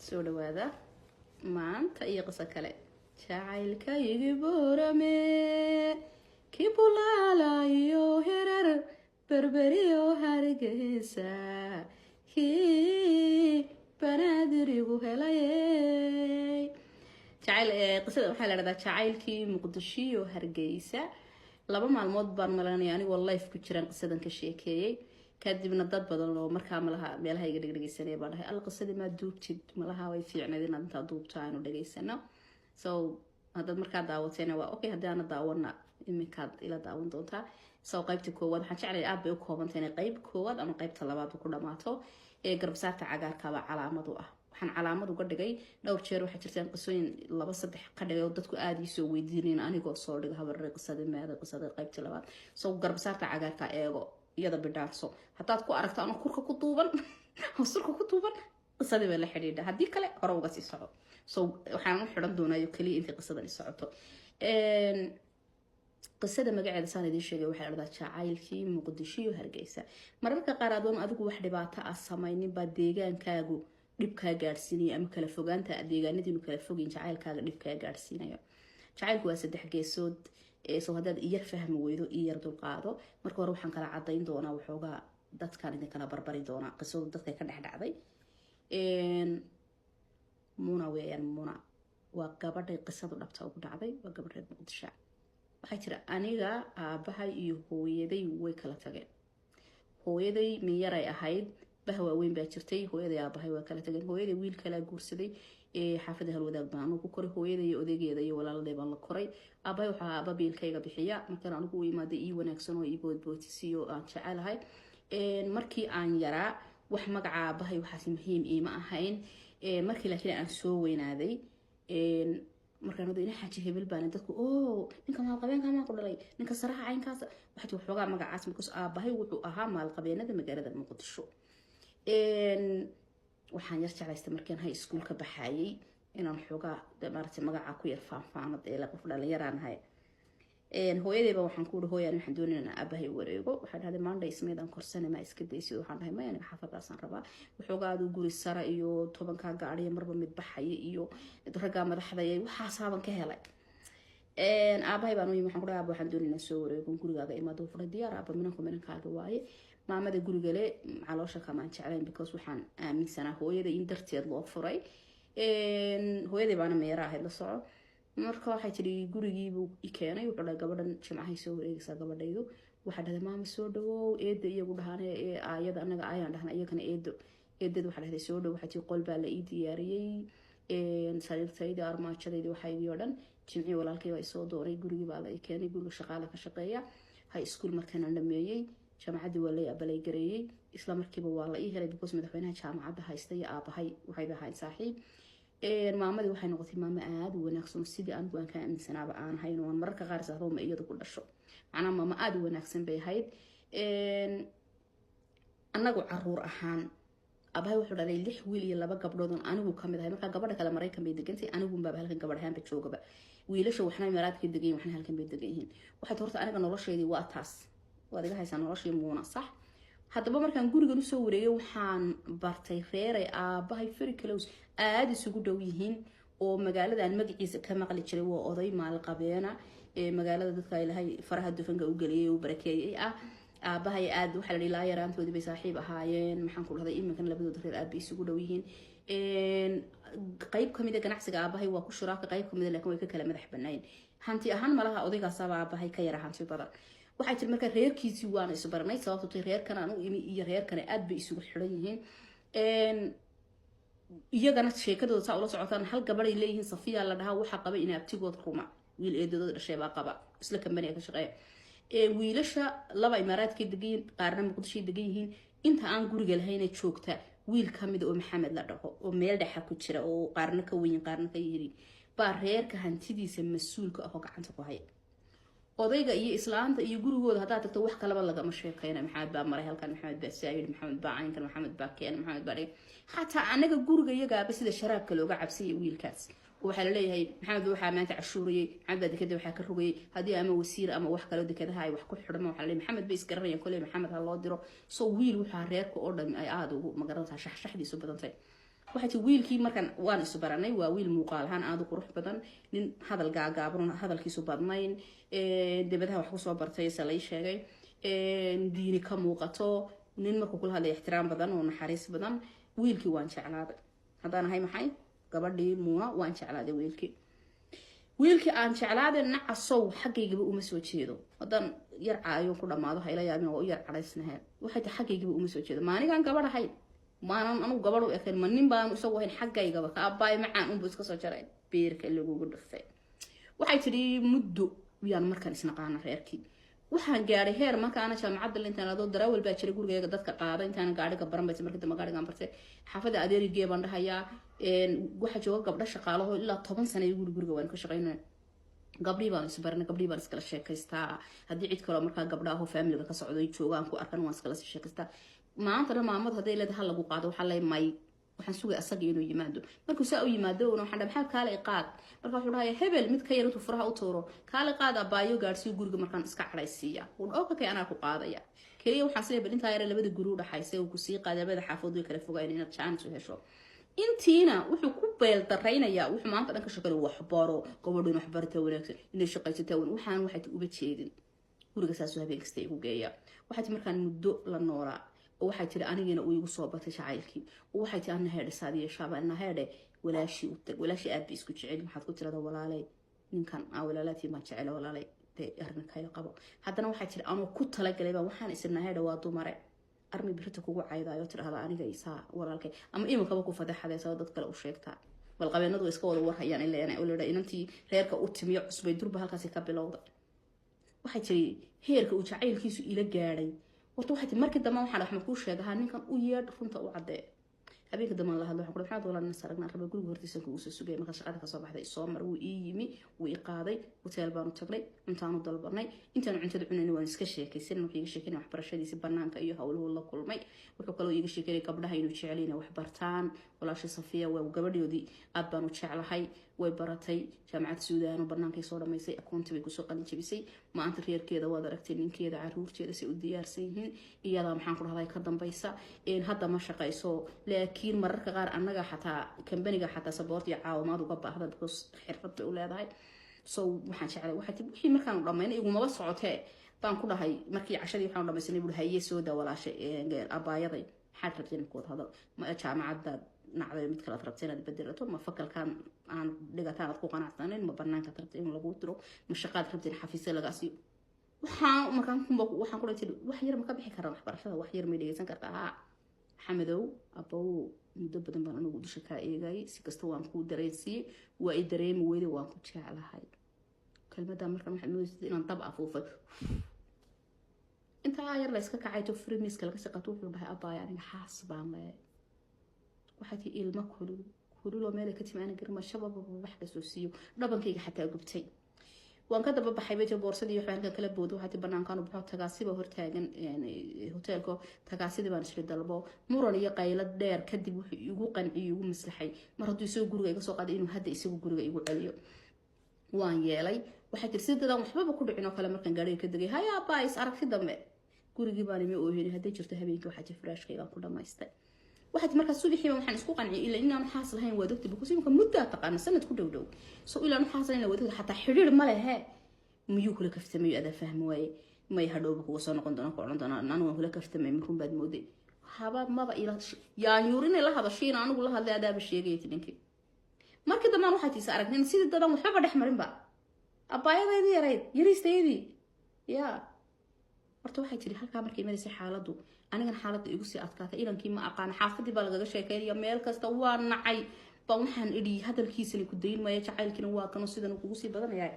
soo dhawaada maanta iyo qiso kale. Jacaylkaygi boorame kibulaalayo herar berberiyo hargeysa kii banaadirigu helayay. qisada waxaa la dhahdaa jacaylkii muqdisho hargeysa. 2 maalmood baan malanaya anigoo live ku jiraan qisadan ka sheekeeyay, kadibna dad badan oo markaa malaha meelaha iga dhageysanay baan dhahay qisadii ma duubtid, malaha way fiicnayd inaad inta duubto aanu dhageysano. So haddaad markaa daawateena waa okay, haddii aana daawana iminkaad ila daawan doontaa. So qaybta koowaad waxaan jeclahay aad bay u koobantahay inay qayb koowaad ama qaybta labaad ku dhamaato. Garbasaarta cagaarka waa calaamad u ah. waxaan calaamad uga dhigay dhowr jeer waxaa jirtaan qisooyin 2-3 ka dhigay oo dadku aad ii soo weydiinayeen anigoo soo dhiga habarre qisada qaybta labaad. So garbasaarta cagaarka eego iyada bidhaarso, haddaad ku aragto ama kurka ku duuban ama surka ku duuban qisadii bay la xidhiidha, haddii kale hore uga sii soco. So waxaan u xidhan doonaa kaliya intii qisadan socoto. qisada magaceeda saan idiin sheegay waxay dhahdaa jacaylkii muqdisho iyo hargeysa. mararka qaar adoon adigu wax dhibaato ah samaynin baa deegaankaagu dhibkaa gaadhsiinaya, ama kala fogaanta deegaanadiinu kala fogeyn jacaylkaaga dhibkaa gaadhsiinayo. jacaylku waa 3 geesood. soo haddaad iyar fahmi weydo iyar dulqaado. marka hore waxaan kala cadayn doonaa waxoogaa dadkaan idin kala barbari doonaa qisadu dadka ka dhex dhacday. muna weeyaan, muna waa gabadhay qisadu dhabta ugu dhacday, waa gabadheed muqdisho. waxaa jira aniga aabahay iyo hooyaday way kala tageen. hooyaday miyaray ahayd, bah waaweyn baa jirtay. hooyaday aabahay waa kala tageen. hooyaday wiil kala guursaday xaafada halwadaag baan anigu ku koray. hooyaday iyo odageeda iyo walaaladay baan la koray. aabahay waxaa aaba biilkayga bixiya markaan anigu u imaaday ii wanaagsan oo ii boodbootisiyo aan jecelahay. markii aan yaraa wax magaca aabahay waxaas muhiim iima ahayn. markii laakiin aan soo weynaaday markaan wada ina xaji hebel baan dadku ninka maalqabeenka ma ku dhalay, ninka saraha caynkaas waxa uu xoogaa magacaas markaas aabahay wuxuu ahaa maalqabeenada magaalada muqdisho. waxaan yar jeclaystay markaan high school ka baxayay inaan xoogaa maartay magaca ku yar faanfaanad ee la qof dhalinyaraan ahay. hooyadayba waxaan ku hooyaan waxaan doonayaa inaan aabahay wareego. waxaan dhahay maanta ismeedan korsane ma iska daysid. waxaan dhahay ma yani xaafadaasaan rabaa waxoogaa adu guri sara iyo 10ka gaadhiya marba mid baxaya iyo ragga madaxda ay waxaasaaban ka helay. aabahay baan u yimid waxaan ku dhahay aaba waxaan doonayaa soo wareego gurigaaga imaado furay diyaar aaba minankaaga waaye. maamada guriga le caloosha kamaan jeclayn because waxaan aaminsanaa hooyada in darteed loo furay. hooyaday baana meera ahayd la soco. marka waxay tiri gurigiibuu i keenay. wuxuu dhahay gabadhan jimcahay soo wareegaysaa gabadhaydu. waxaa dhahday maama soo dhawow. eedda iyagu dhahaan aayada anaga ayaan dhahna iyagana eedad waxaa dhahday soo dhow. waxaa tii qol baa la ii diyaariyey, sariirtayda armaajadayda waxaygii oo dhan. jimcii walaalkay baa isoo doonay, gurigii baa la i keenay. guriga shaqaala ka shaqeeya. high school markaana dhameeyey jaamacadii waa lay abalay gareeyey. isla markiiba waa la ii helay because madaxweynaha jaamacadda haysta iyo aabahay waxay ahayd saaxiib. maamadii waxay noqotay maamo aad u wanaagsan sidii anigu aan ka aaminsanaaba aan ahayn oo mararka qaar saado ma iyadu ku dhasho. macnaha maamo aad u wanaagsan bay ahayd. anagu caruur ahaan aabahay wuxuu dhalay 6 wiil iyo 2 gabdhood oo anigu kamid ahay. marka gabadha kale Mareykan bay degantay, anigu baaba halkan gabadh ahaan ba joogaba. wiilasha waxna Imaaraadka degan waxna halkan bay degan yihiin. waxay horta aniga nolosheedii waa taas. waad iga haysaa noloshii muuna sax. haddaba markaan gurigan usoo wareegay waxaan bartay reer ay aabahay very close aad isugu dhow yihiin oo magaaladan magaciisa ka maqli jiray. waa oday maalqabeena magaalada dadka ilaahay faraha dufanka u galiyay oo barakeeyay ah. aabahay aad waxa la dhilaa yaraantoodii bay saaxiib ahaayeen. maxaan ku dhahday iminkan labadooda reer aad bay isugu dhow yihiin. qayb kamid ah ganacsiga aabahay waa ku shuraaka, qayb kamid ah laakiin way ka kala madax banaayeen. hanti ahaan malaha odaygaas aabahay ka yara hanti badan. waxay tir marka reerkiisii waan is baranay sababtoo reerkan aan u imi iyo reerkan aad bay isugu xiran yihiin. iyagana sheekadooda saa ula socotaan hal gabadh ay leeyihiin Safiya la dhahaa waxa qaba in abtigood Ruma wiil eedadooda dhashay baa qaba isla kambani ka shaqeeya. wiilasha 2 Imaaraadka degan qaarna Muqdisho degan yihiin. inta aan guriga lahayn joogta wiil kamid oo Maxamed la dhaho oo meel dhexa ku jira oo qaarna ka weyn qaarna ka yiri baa reerka hantidiisa mas'uulka ah oo gacanta ku haya. odayga iyo islaanta iyo gurigooda hadaa tagto wax kalaba lagama sheekayna. maxamed baa maray halkan, maxamed baa saayid, maxamed baa caynkan, maxamed baa keen, maxamed baa xataa anaga guriga iyagaaba sida sharaabka looga cabsiyay wiilkaas. waxa la leeyahay maxamed waxa maanta cashuuriyay, maxamed baa dekada waxa ka rogay hadii ama wasiir ama wax kale dekadaha ay wax ku xidhmo. waxa la leeyahay maxamed bay isgaranayaan kulay maxamed ha loo diro. soo wiil waxa reerka oo dhan ay aad ugu magarantaa shaxshaxdiisu badantay. waxay wiilkii markan waan isu baranay waa wiil muuqaal ahaan aad u qurux badan nin hadal gaagaaban hadalkiisu badnayn dibadaha wax ku soo bartay salay sheegay diini ka muuqato nin markuu kula hadlay ixtiraam badan oo naxariis badan wiilkii waan jeclaaday haddaan ahay maxay gabadhii muuna waan jeclaaday wiilkii aan jeclaaday nacasow xaggaygiba uma soo jeedo haddaan yar caayo ku dhamaado hayla yaabin oo yar cadaysnahay waxay tahay xaggaygiba uma soo jeedo maanigaan gabadh ahay maanan anigu gabadh u ekayn ma nin baan isagu ahayn xaggaygaba ka abbaay macaan unbu iska soo jaray beerka lagugu dhuftay waxay tidhi muddo yaan markaan isnaqaana reerkii waxaan gaaray heer markaana jaamacadda intaan adoo darawal baa jiray gurigayga dadka qaada intaan gaadhiga baran bay markii dambe gaadhigaan bartay xaafada adeerigee baan dhahayaa waxa jooga gabdho shaqaalaho ilaa 10 sano guriga waan ka shaqaynaa gabdhii baan isbarnay gabdhii baan iskala sheekaystaa haddii cid kale markaa gabdhaha oo family-ga ka socdo ay joogaan ku arkan waan iskala sheekaystaa maanta maamad haday leedahay lagu qaado waxa lay may waxaan sugay asaga inuu yimaado markuu saa u yimaado waxaan dhaxal kaale qaad marka wuxuu dhahay hebel mid ka yar intuu furaha u tooro kaale qaad abaayo gaarsiyo guriga markaan iska xaraysiya oo ka anaa ku qaadaya kaliya waxaan sameeyay inta yar labada guri u dhaxaysay oo ku sii qaadabada xaafadu kala fogayn inaad chance u hesho intiina wuxuu ku beel dareynayaa wuxuu maanta dhanka shaqada wax baro gobadhuna wax barta wanaagsan inay shaqaysataa waxaan waxay uba jeedin guriga saasoo habeen kasta igu geeya waxay markaan muddo la noolaa waxay tiri anigina uu igu soo batay jacaylkii waxay tii anna heedhe saadiye shaabana heedhe walaashi u tag walaashi aad isku jecel maxaad ku tirada walaalay ninkan walaalati ma jecel walaalay de arrin kale qabo haddana waxay tiri anoo ku tala galay baa waxaan isna heedhe waa dumare armi birta kugu caydaayo tirada aniga isaa walaalkay ama iimankaba ku fadaxadaysa dad kale u sheegtaa bal qabeenadu iska wada warhayaan ilaa inay inantii reerka u timiyo cusbay durba halkaas ka bilowda waxay tiri heerka uu jacaylkiisu ila gaaray horta waxay markii dambe waxaan wax ku sheegahay ninkan u yeedh runta u cadee habeenka dambe la hadlo waxaan ku dhaxay walaal nasaragna raba guriga hortiisa ku soo sugay marka shaqada ka soo baxday soo mar uu ii yimi uu i qaaday hotel baan u tagnay intaan u dalbanay intaan cuntada cunayna waan iska sheekaysan wuxuu iga sheekeynay waxbarashadiisa banaanka iyo hawluhu la kulmay wuxuu kaloo iga sheekeynay gabdhaha inuu jecel yahay wax bartaan walaasha Safiya waa gabadhoodii aad baan u jeclahay way baratay jaamacad Suudaan oo banaanka soo dhameysay akoonti bay ku soo qalin jabisay maanta reerkeeda waad aragtay ninkeeda caruurteeda si u diyaarsan yihiin iyada maxaan ku dhahay ka dambaysa hadda ma shaqayso laakiin mararka qaar annaga xataa kambaniga xataa support iyo caawimaad uga baahda because xirfad bay u leedahay so waxaan jeclay wixii markaan dhameynay iguma socotee baan ku dhahay markii cashadii waxaan dhameysnay buu haye soo daawalaashay abaayaday xad rabteen ku hadal ma jaamacadda nacday mid kala rabteen aad bedelato ma fakalkan aan dhigataan aad ku qanacsaneyn ma banaanka tartay in lagu diro ma shaqaad rabteen xafiis laga sii waxaan ku dhahay wax yar ma ka bixi karaan waxbarashada wax yar ma dhigeysan kartaa xamadow abow muddo badan baan anigu dusha ka eegay si kasta waan ku dareensiyay waa i dareemi weeyday waan ku jeclahay kalmada markaan waxaan moodayay inaan dab afuufay inta yar la iska kacay to freemiska laga shaqato wuxuu dhahay abaay aniga xaas baan leeyahay waxay tii ilma kulul meel ka timaana garma shabab wax ka soo siiyo dhabankayga xataa gubtay waan ka daba baxay beejo boorsadii waxaan kala boodo waxay banaankaan u baxo tagaasiba hortaagan hotelka tagaasida baan isla dalbo muran iyo qaylad dheer kadib wuxuu igu qanciyay igu maslaxay mar haddii soo guriga iga soo qaaday inuu hadda isagu guriga igu celiyo waan yeelay waxay tii sidadan waxba ku dhicin oo kale markaan gaariga ka dagay haya baais aragti dambe gurigii baan imi oo yiri hadday jirto habeenkii waxa jirta frashkayga ku dhamaystay waxaad markaa subaxii waxaan isku qanciyay ilaa inaan xaas lahayn waa dadka because imka muddo taqaan sanad ku dhow soo ilaa aan xaas lahayn waa dadka xataa xiriir ma lehe miyuu kula kaftamay ada fahmi way may hadhowba kuga soo noqon doona qoran doona anigu kula kaftamay markuu baad mooday haba maba ila yaa yuurin la hadashiin anigu la hadlay adaaba sheegay tinkii markii dambe waxay tiisa aragnay sidii dadan waxba dhex marin ba abaayadaydi yaristeedii yaa horta waxay tiri halka markii marisay xaaladu anigan xaaladda igu sii adkaatay ilankii ma aqaan xaafadii baa laga sheekeeyay meel kasta waa nacay baa waxaan idhi hadalkiisana ku dayn maayo jacaylkina waa kanu sidan kugu sii badanaya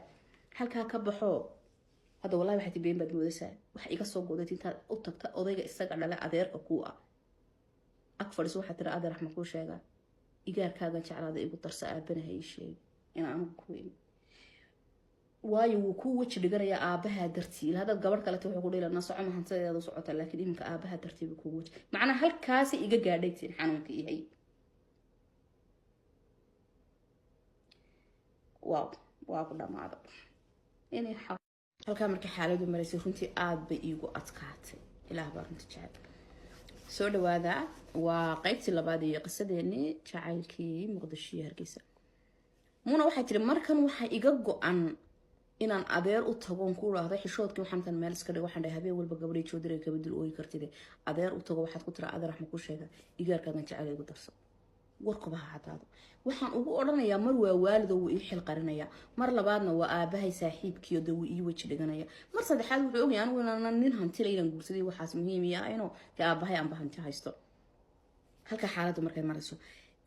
halka ka baxo hada wallahi waxay tibeen baad moodaysaa wax iga soo goday inta u tagta odayga isaga dhalay adeerka ku ah akfaris waxa tira adeer raxma ku sheega igaarkaaga jeclaada igu darsa aabanahay sheeg inaan ku weyn waayo wuu ku wajh dhiganaya aabaha dartii hada gabadh kale wuxuu ku dheelana socomo hantadeeda socota laakiin iminka aabaha dartii ku wajh macna halkaas iga gaadhay tiin xanuunka yahay waa ku dhamaado inay halka markii xaaladdu maraysay runtii aad bay iigu adkaatay ilaah baa runtii jecel soo dhawaada waa qaybtii labaad iyo qisadeeni jacaylkii muqdisho iyo hargeysa. muna waxay tiri markan waxa iga go-an inaan adeer u tago ku raahdo xishoodkii waxaan tan meel iska dhig waxaan dhahay habeen walba gabadhay joodiray ka bedel ooyi kartid adeer u tago waxaad ku tira adeer raxma ku sheega igaarkaagan jacayl igu darso warkuba ha hadaado waxaan ugu oranayaa mar waa waalid oo uu ii xil qarinaya mar labaadna waa aabahay saaxiibkiyo dad uu ii waji dhiganaya mar saddexaad wuxuu ogyahay anigu inaan nin hantila inaan guursaday waxaas muhiim ah inuu aabahay aan bahanti haysto halka xaaladdu markay marayso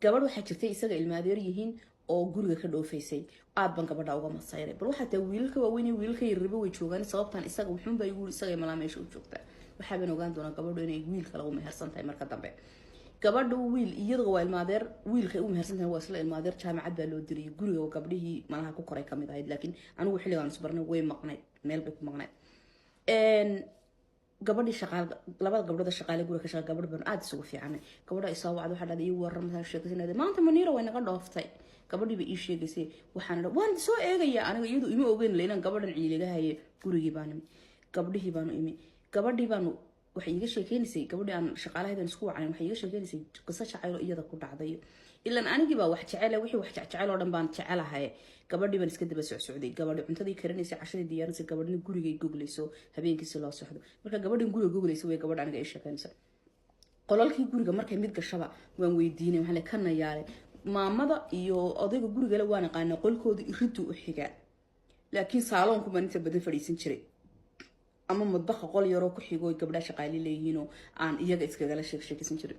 gabadh waxaa jirtay isaga ilmaadeer yihiin oo guriga ka dhoofaysay aad ban gabadha uga masayray bal waxa taa wiilka waaweyn wiilka yarribo way joogaan sababtan isaga wuxuun bay ugu isaga malaa meesha u joogtaa waxa baan ogaan doonaa gabadhu inay wiil kale u mehersan tahay marka dambe gabadhu wiil iyada waa ilmaadeer wiilka u mehersan tahay waa isla ilmaadeer jaamacad baa loo diray guriga gabdhihii malaha ku koray kamid ahayd laakiin anigu xilligan isbarnay way maqnayd meel bay ku maqnayd gabadhii shaqaal labada gabdhood shaqaale guriga ka shaqaa gabadh baan aad isugu fiicanay gabadha isoo wacdo waxa dhacday waran sheekaysanada maanta Maniira way naga dhooftay gabadhii bay ii sheegaysay waxaan waan soo eegaya aniga iyadu ima ogeyn leelan gabadhan ciiliga haye gurigii baan gabdhihii baan imi gabadhii baan waxay iga sheekeysay gabadhii aan shaqaalaheedan isku wacan waxay iga sheekeysay qiso jacayl iyada ku dhacday ilaan anigii baa wax jecel wixii wax jecel oo dhan baan jecelahay gabadhii baan iska daba socday gabadhii cuntadii karinaysay cashadii diyaarisay gabadhii gurigay googlayso habeenkii loo socdo marka gabadhin guriga googlayso way gabadh aniga ay sheekeynaysa qolalkii guriga markay mid gashaba waan weydiinay waxaan la kana yaalay maamada iyo odayga guriga la waan aqaan qolkooda iridu u xiga laakiin saaloonku ma inta badan fadhiisan jiray ama madbaqa qol yaro ku xigo gabdha shaqaale leeyihiin aan iyaga iskaga la sheekaysan jiray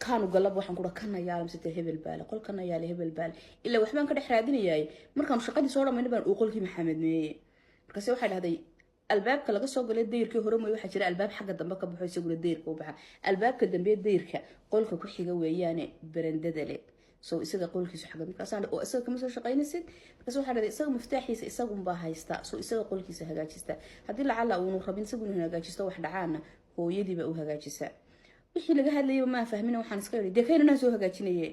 kaanu galab waxaan ku kana yaalam sida hebel baale qolkana yaale hebel baale illa waxbaan ka dhex raadinayay markaan shaqadii soo dhameeyay baan uu qolkii maxamed meeye markaas waxay dhahday albaabka laga soo galay deyrkii hore ma waxa jira albaab xagga dambe ka baxo isaguna deyrka u baxa albaabka dambe deyrka qolka ku xiga weeyaane barandada le soo isaga qolkiisu xagga markaas oo isaga kama soo shaqeynaysid markaas waxa dhahday isaga muftaxiisa isagu baa haysta soo isaga qolkiisa hagaajista hadii la cala uu rabin isagu inuu hagaajisto wax dhacaana hooyadiiba uu hagaajisa wixii laga hadlayay ma fahmin waxaan iska yiri deeqeynana soo hagaajinayay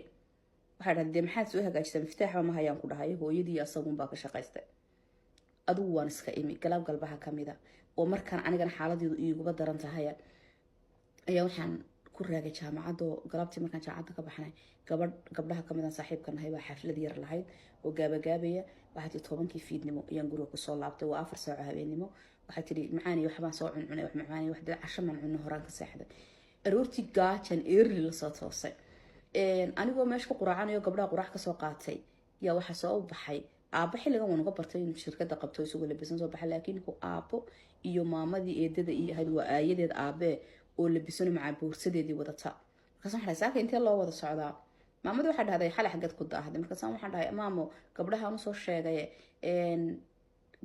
waxa dhahday maxaad soo hagaajisay muftaxa ma hayaan ku dhahay hooyadii isagu baa ka shaqeystay adu waan iska imi galab galbaha kamida oo markaan anigana xaaladeedu iiguba daran tahay ayaa waxaan ku raagay jaamacado galabtii markaan jaamacada ka baxnay gabdhaha kamid ah saaxiibkan ahay waa xaflad yar lahayd oo gaabagaabaya waxa 10kii fiidnimo ayaan guriga ku soo laabtay waa 4 saac habeenimo waxa tiri macaani waxbaan soo cuncunay wax macaani wax dad casho man cunno horaan ka seexday aroortii gaajan early la soo toosay anigoo meesha ku quraacanayo gabdhaha quraac ka soo qaatay yaa waxa soo baxay aaba xilligan waan uga bartay in shirkadda qabto isugu labisan soo baxay laakiin ku aabo iyo maamadii eedada iyo ahayd waa aayadeed aabe oo labisan maca buursadeedii wadata markaas waxaan saaka intee loo wada socdaa maamadu waxa dhahday xal xagad ku daahday markaas waxaan dhahay maamo gabdhaha aan soo sheegay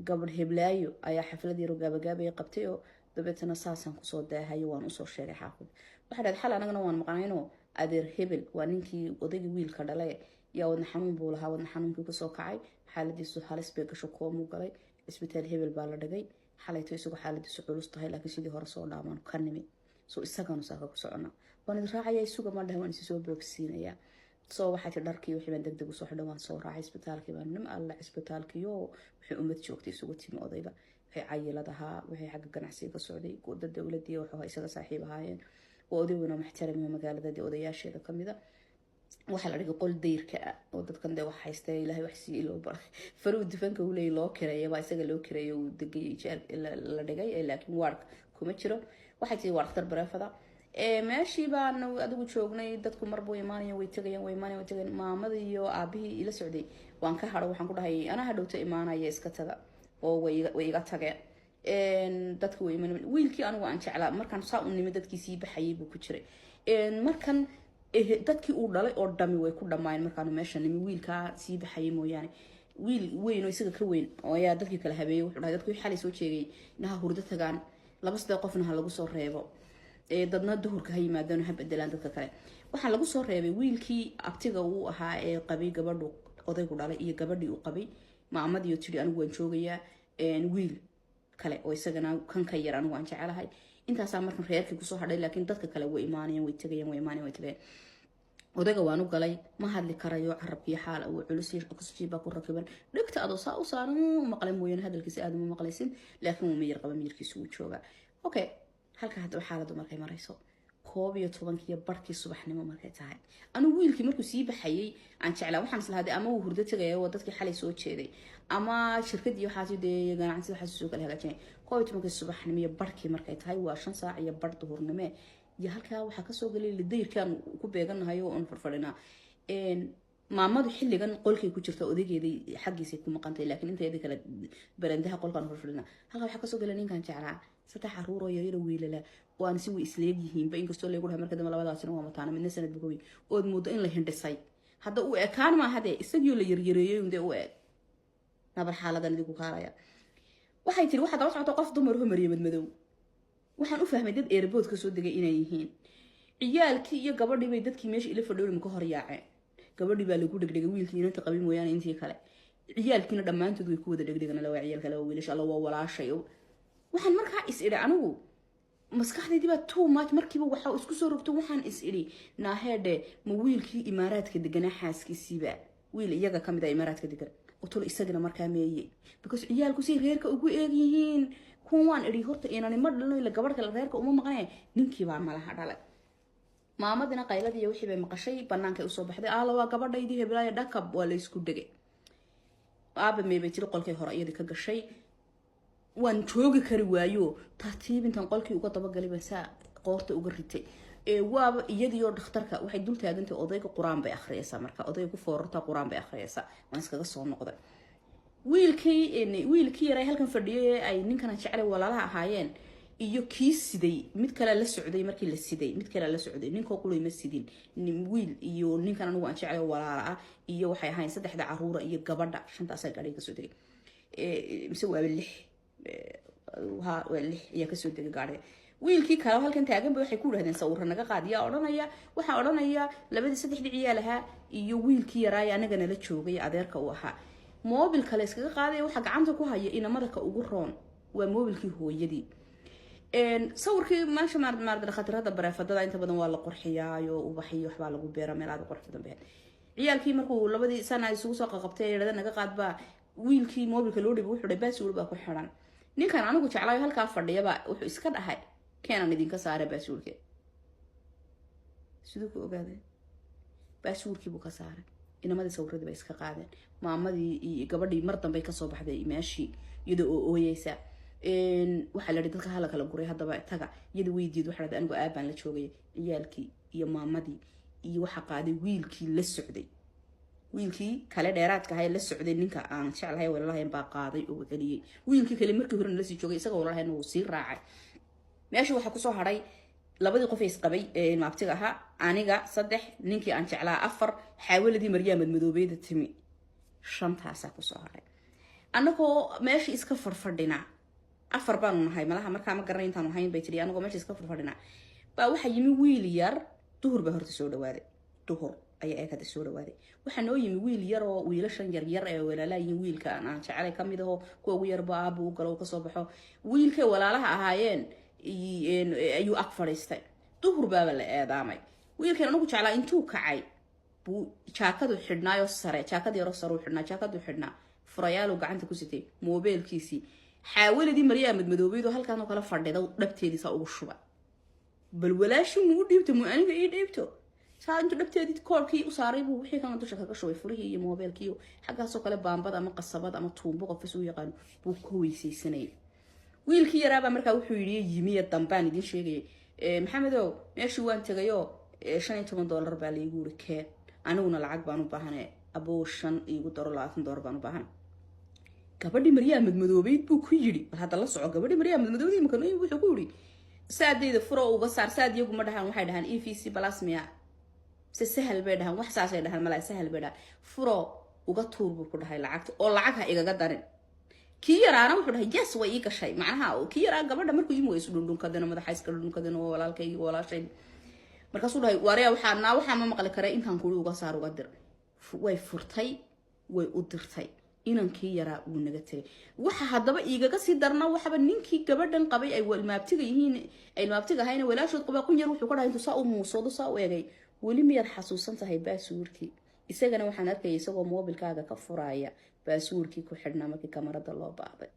gabadh heblaayo ayaa xaflad yar gaabagaabay qabtay oo dabeetana saasan ku soo daahay waan u soo sheegay xaafid waxa dhahday xal anagana waan maqnayno adeer hebel waa ninkii odaygii wiilka dhalay yaa wadna xanuun buu lahaa wadna xanuunkii ka soo kacay xaaladiisu halis bay gasho koomu galay isbitaal hebel baa la dhigay xalayto isagu xaaladiisu culus tahay laakiin sidii hore soo dhaamaan ka nimi soo isagana saaka ku socona waan raacay isuga ma dhahay waan soo boogsiinaya soo waxa tii dharkii wixii baan degdeg u soo xidhan waan soo raacay isbitaalkii baan nim alla isbitaalkii oo wixii umad joogtay isugu timi odayga wixii cayiladaha wixii xagga ganacsiga ka socday dad dawladii waxa isaga saaxiib ahaayeen oo odayna maxtaramiyo magaalada odayaasheeda kamida waxa la dhigay qol deyrka oo dadkan de wax haystay ilaahay wax si loo baray faruu dufanka uu leeyahay loo kireeyay baa isaga loo kireeyay uu degay jeer la dhigay laakiin waark kuma jiro waxa tii waarktar bareefada meeshii baan adigu joognay dadku marbo imaanayeen way tagayeen maamada iyo aabihii ila socday waan ka haro waxaan ku dhahay ana hadhowta imaanaya iska taga oo way iga tageen dadku way imaan wiilkii anigu aan jeclaa markaan saa u nimid dadkii sii baxayay buu ku jiray markan dadkii uu dhalay oo dhami way ku dhamaayeen markaan meesha nimi wiilka sii baxayay mooyaane wiil weyn oo isaga ka weyn oo ayaa dadkii kala habeeyay wuxuu dhahay dadku xalay soo jeegay inaha hurdo tagaan laba saddex qofna ha lagu soo reebo dadna duhurka ha yimaadaan ha bedelaan dadka kale waxaan lagu soo reebay wiilkii abtiga uu ahaa ee qabay gabadhu odaygu dhalay iyo gabadhii uu qabay maamadii tiri anigu waan joogayaa wiil kale oo isagana kan ka yar anigu aan jecelahay intaasaa markan reerkii kusoo hadhay laakiin dadka kale way imaanayeen way tagayeen odayga waan u galay ma hadli karayo carabkii xaal uu culus oxygen baa ku rakiban dhigta adoo saa u saaran maqlay mooyaan hadalkiisa aad uma maqlaysin laakiin uu miyir qaba miyirkiisu uu jooga okay halka hadda xaaladu markay marayso 12 barkii subaxnimo markay tahay anu wiilkii markuu sii baxayay aan jeclaa waxaan islahaday ama uu hurdo tagayo oo dadkii xalay soo jeeday ama shirkadii waxa sidee ganacsi waxa soo kala hagaajinay 12 subaxnimo barkii markay tahay waa 5 saac iyo bar duhurnimo iyo halka waxa ka soo galay lideyrkan ku beeganahay oo aan farfadhina maamadu xilligan qolkay ku jirta odageeday xaqiisa ku maqantay laakiin inteeda kala barandaha qolkan farfadhina halka waxa ka soo galay ninkan jeclaa saddex caruur oo yar wiilala waan si way isleeyihiin ba inkastoo leeyahay marka dambe labadaasina waa mataana midna sanad bogay oo muddo in la hindhisay hadda uu ekaan ma hade isagii la yaryareeyay inde uu eeg nabar xaaladan idinku kaalaya waxay tiri waxa daba socota qof dumar oo mariyay madow waxaan u fahmay dad airport ka soo degay inay yihiin ciyaalkii iyo gabadhii bay dadkii meesha ila fadhiyeen ka hor yaaceen gabadhii baa lagu dhigdhigay wiilkii inta qabin mooyaan intii kale ciyaalkiina dhamaantood way ku wada dhigdhigan la waa ciyaal kale oo wiilasha alla waa walaashay waxaan markaa is iri anigu maskaxdaydii baa too much markiiba waxa isku soo rogto waxaan is iri naaheede ma wiilkii imaaraadka deganaa xaaskiisiiba wiil iyaga kamid ah imaaraadka degan oo tolo isagana markaa meeyay because ciyaalku si reerka ugu eegyihiin kuwan iri horta inaan ma dhalno ila gabadh kale reerka uma maqnay ninkii baa malaha dhalay maamadina qayladii wixii bay maqashay banaanka u soo baxday aala waa gabadhaydii heblaaya dhakab waa la isku dhigay aaba meebay tiri qolkay hore iyadii ka gashay waan joogi kari waayo tartiib intan qolkii uga daba galay baa qoorta uga ritay waaba iyadii oo dhakhtarka waxay dul taagantay odayga quraan bay akhriyaysaa marka odayga ku foorarta quraan bay akhriyaysaa waan iskaga soo noqday wiilkii yaray halkan fadhiyay ay ninkan jecel walaalaha ahaayeen iyo kii siday mid kale la socday markii la siday mid kale la socday ninkoo qulay ma sidin wiil iyo ninkan anigu aan jecel walaala ah iyo waxay ahaayeen saddexda caruura iyo gabadha shantaas ay gaadhay ka soo degay mise waa lix ayaa kasoo degay gaadhay wiilkii kale halkan taagan bay waxay ku yiraahdeen sawir naga qaadiya waxa odhanaya labadii saddexdii ciyaal ahaa iyo wiilkii yaraay anagana la joogay adeerka uu ahaa moobil kale iskaga qaaday waxa gacanta ku haya inamada ka ugu roon waa moobilkii hooyadii sawirkii maasha maarda khatarada bareefadada inta badan waa la qurxiyaayo ubaxiyo waxba lagu beera meel aad qurux badan baa ciyaalkii markuu labadii sana isugu soo qabtay yirahda naga qaadba wiilkii moobilka loo dhibay wuxuu baasuur baa ku xiran ninkan anigu jeclaayo halka fadhiyaba wuxuu iska dhahay keenan idinka saaray baasuurka sidoo ku ogaaday baasuurkii buu ka saaray inamadii sawirada bay iska qaadeen maamadii iyo gabadhii mar dambe ka soo baxday meeshii iyadoo oo ooyeysa waxa la dadka hala kala guray hadaba taga iyada weydiid waxa la anigu aabaan la joogay ciyaalkii iyo maamadii iyo waxa qaaday wiilkii la socday wiilkii kale dheeraadka ahay la socday ninka aan jeclahay walaalahay baa qaaday oo celiyay wiilkii kale markii hore la sii joogay isaga walaalahay uu sii raacay meesha waxa ku soo haray labadii qof is qabay maabtiga ahaa aniga saddex ninkii aan jeclaa afar xaawaladii maryaamad madoobeeda timi shantaas ku soo haray anagoo meesha iska farfadhina afar baan nahay malaha markaa ma garanay intaan ahayn bay tiri anagoo meesha iska farfadhina baa waxa yimi wiil yar duhur baa horta soo dhawaaday duhur ayaa eekada soo dhawaaday waxa noo yimi wiil yar oo wiilashan yar yar ee walaalaayin wiilka aan jeclay kamid ah kuwa ugu yar baa abu galo ka soo baxo wiilka walaalaha ahaayeen ayuu ag fadhiistay duhur baa la eedaamay wiilkan anigu jeclaa intuu kacay buu jaakadu xidhnaayo sare jaakadii yaro sare u xidhnaa jaakadu xidhnaa furayaal uu gacanta ku sitay moobilkiisii xaawaladii maryaamad madoobeedo halkaan oo kala fadhido dhabteediisa ugu shuba bal walaashi muu dhiibto muu aniga ii dhiibto saa intuu dhabteedii koolkii u saaray buu wixii kan dusha kaga shubay furihii iyo moobilkii xaggaasoo kale baambada ama qasabad ama tuumbo qofis u yaqaan buu ku weysaysanayay wiilkii yaraaba markaa wuxuu yiri yimiya dambaan idin sheegay maxamedow meeshii waan tagayo $15 baa la igu yiri keen aniguna lacag baan u baahanay aboo 5 igu daro $20 baan u baahanay gabadhii maryaamad madoobeed buu ku yiri bal hadda la soco gabadhii maryaamad madoobeed ma kanoo wuxuu ku yiri saadayda furo uga saar saadiyagu ma dhahan waxay dhahan EVC plasmia sahal bay dhahan wax saasay dhahan malaa sahal bay dhahan furo uga tuur buu ku dhahay lacagta oo lacag ha igaga darin kii yaraana wuxuu dhahay yes way ii gashay macnaha kii yaraa gabadha markuu yimi way isu dhundhunkadeen madaxa iska dhundhunkadeen oo walaalkay walaashay markaasuu dhahay waariya waxaa ma maqli karay intaan kuuli uga saar uga dir way furtay way u dirtay inankii yaraa uu naga tagay waxa hadaba iigaga sii darna waxaba ninkii gabadhan qabay ay walmaabtiga yihiin ay maabtiga hayna walaashood qabaa kun yar wuxuu ka dhahay intuu saa u muusoodo saa u eegay weli miyaad xasuusan tahay baasuurkii isagana waxaan arkay isagoo moobilkaaga ka furaya baasuurkii ku xidhnaa markii kamarada loo baahday